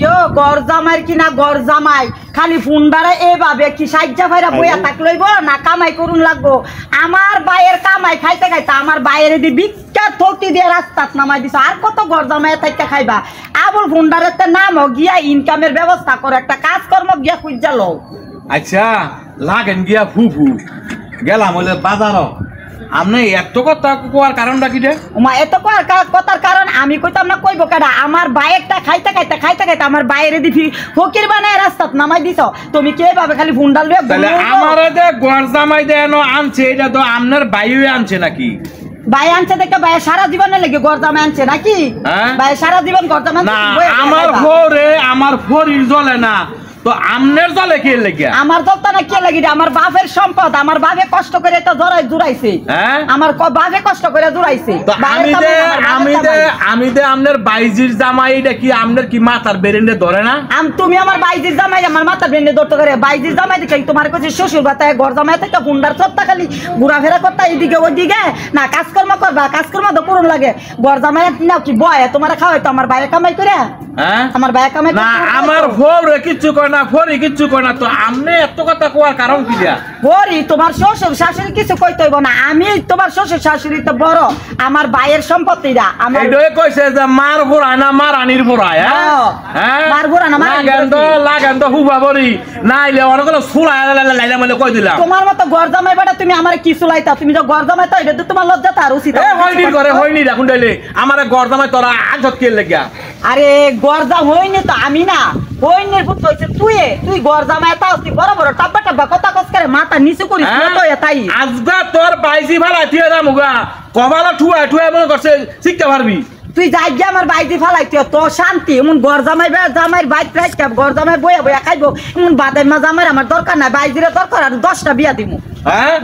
ইয়ো গরজামাই কিনা গরজামাই খালি ফোন বাড়া এভাবে কি সাজ্জা ফাইরা বইয়া থাক লইব না কামাই করুন লাগবো আমার বাইয়ের কামাই খাইতে খাইতে আমার বাইরে দি বিখ্যাত থকি দিয়ে রাস্তাত নামাই দিছ আর কত গরজামাই থাইকা খাইবা আবুল ফোনডারেতে নাম গিয়া ইনকামের ব্যবস্থা করে একটা কাজকর্ম গিয়া খুঁজা লও আচ্ছা লাগেন গিয়া ফুফু গেলাম হইলে বাজার আপনি এত কথা কোয়ার কারণটা কি রে মা এত কথার কারণ আমি কইতাম না কইব কেডা আমার বাইকটা খাইতে খাইতে আমার বাইরে দিছি ফকির বানায় রাস্তাত নামাই দিছ তুমি কে ভাবে খালি ফোন ডাল তাহলে আমারে যে গরজামাই দেনো আনছে এটা তো আপনার বাইরে আনছে নাকি ভাই আনছে দেখে ভাই সারা জীবনে লেগে গরজামা আনছে নাকি ভাই সারা জীবন গরজামা না আমার ফরির জ্বলে না তো আমনের জলে কে লেগে আমার জলতা না কে লাগি আমার বাপের সম্পদ আমার বাপে কষ্ট করে তো জুড়াইছে আমার বাপে কষ্ট করে জুড়াইছে তো আমি দে আমনের বাইজির জামাই এটা কি আমনের কি মাথার বেরেন্ডে ধরে না তুমি আমার বাইজির জামাই আমার মাথার বেরেন্ডে ধরতে করে বাইজির জামাই দেখে তোমার কাছে শ্বশুর বাতায় ঘর জামাই থেকে ফুন্ডার সপ্তাহ খালি ঘোরাফেরা করতে এইদিকে ওইদিকে না কাজকর্ম করবা কাজকর্ম তো করুন লাগে ঘর জামাই না কি বয় তোমার খাওয়াই তো আমার বাইরে কামাই করে আমার বাইরে কামাই না আমার ফোরে কিচ্ছু করে না ফরি কিচ্ছু করে না তো আমনে এত কথা কোয়ার কারণ কি দিয়া ফরি তোমার শ্বশুর শাশুড়ি কিছু কইতে হইব না আমি তোমার শ্বশুর শাশুড়ি তো বড় আমার ভাইয়ের সম্পত্তিটা আমার এইডয়ে কইছে যে মার ভরায় না মার আনির ভরায় হ্যাঁ মার ভরা না মার লাগেন তো হুবা বরি নাইলে অনেক সুলা লাইলা মানে কই দিলাম তোমার মত গরজামাই বেটা তুমি আমারে কি সুলাইতা তুমি তো গরজামাই তো এটা তো তোমার লজ্জা তার উচিত হয়নি রাখুন ডাইলে আমারে গরজামাই তোরা আজত কে লাগিয়া আরে গরজাম হইনি তো আমি না হইনির পুত্র হইছে তুই গরজামাই তাও তুই বড় বড় টাব্বা টাব্বা কথা কস করে মাথা নিচু করিস তো তাই আজগা তোর বাইজি ভালা তুই দামুগা কবালা ঠুয়া মনে করছে শিখতে পারবি তুই যাই গিয়ে আমার বাইজি ফালাইতে তো শান্তি এমন গরজামাই জামাইর বাইক রাইট গরজামাই বইয়া খাইবো এমন বাদাই মা জামাইর আমার দরকার নাই বাইজিরে দরকার আর 10টা বিয়া দিমু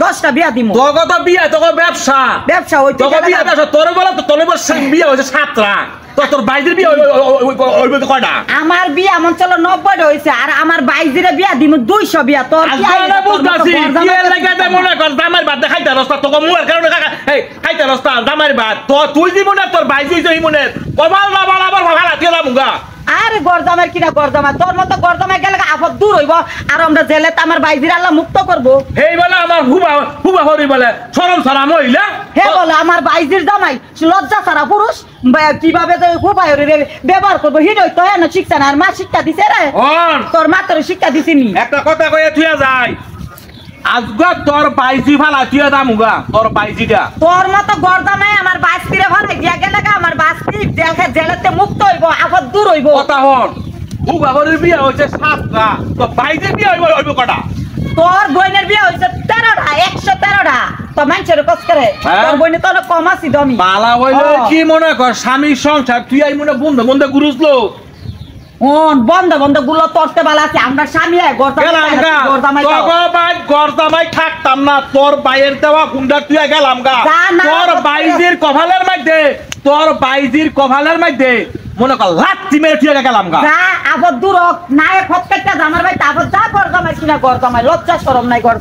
10টা বিয়া দিমু তোর তো বিয়া তোর ব্যবসা হইতে তোর বিয়া তোর বলে তো তোর বিয়া হইছে 7টা তোর বাইজির বিয়া হইবে কয়টা আমার বিয়া মন চলো 90টা হইছে আর আমার বাইজিরে বিয়া দিমু 200 বিয়া তোর কি আইনা বুঝতাছি কি লাগা দে মনে কর জামাইর বাদ দেখাইতা রাস্তা তোকে মুয়ার কারণে এই খাইতা রাস্তা জামাইর বাদ তো তুই জীবনে তোর বাইজি জই মনে কবাল না বাল আবার ভালা দিলা মুগা আরে গরজামার কিনা গরজামা তোর মতো গরজামাই গেলে আপদ দূর হইব আর আমরা জেলে তো আমার বাইজির আল্লাহ মুক্ত করব এই বলে আমার হুবা হরি বলে শরম ছাড়া মহিলা হে বলে আমার বাইজির জামাই লজ্জা ছাড়া পুরুষ কিভাবে যে হুবা হরি ব্যবহার করব হিরই তো না শিক্ষা না আর মা শিক্ষা দিছে রে তোর মা তোর শিক্ষা দিছিনি একটা কথা কইয়া তুই যায় আজগা তোর বাইজি ফালা তুই দামুগা তোর বাইজিটা তোর মতো গরজামাই আমার বাইস্তিরে ফালাই দিয়া গেলে আমার বাইস্তি জেলেতে মুক্ত হইব আপদ দূর হইব কথা হল হুবা হরির বিয়া হইছে 7টা তো বাইজির বিয়া হইব কটা তোর বোনের বিয়া হইছে 13টা 113টা তো মানুষের কষ্ট করে তোর বোনে তো কম আছে দমি বালা হইলো কি মনে কর স্বামীর সংসার তুই আই মনে বন্ধ গুরুসলো বন্ধ গুলো তরতে বালা আছে আমরা স্বামী গরজামাই থাকতাম না তোর বাইয়ের দেওয়া গুন্ডা তুই গেলাম গা তোর বাইজির কভালের মধ্যে মনে কর লাত্তি মেরে তুই গেলাম গা আবার দূর নাই ফটকাটা আমার ভাই আবার যা গরজামাই কিনা গরজামাই লজ্জা শরম নাই গরজামাই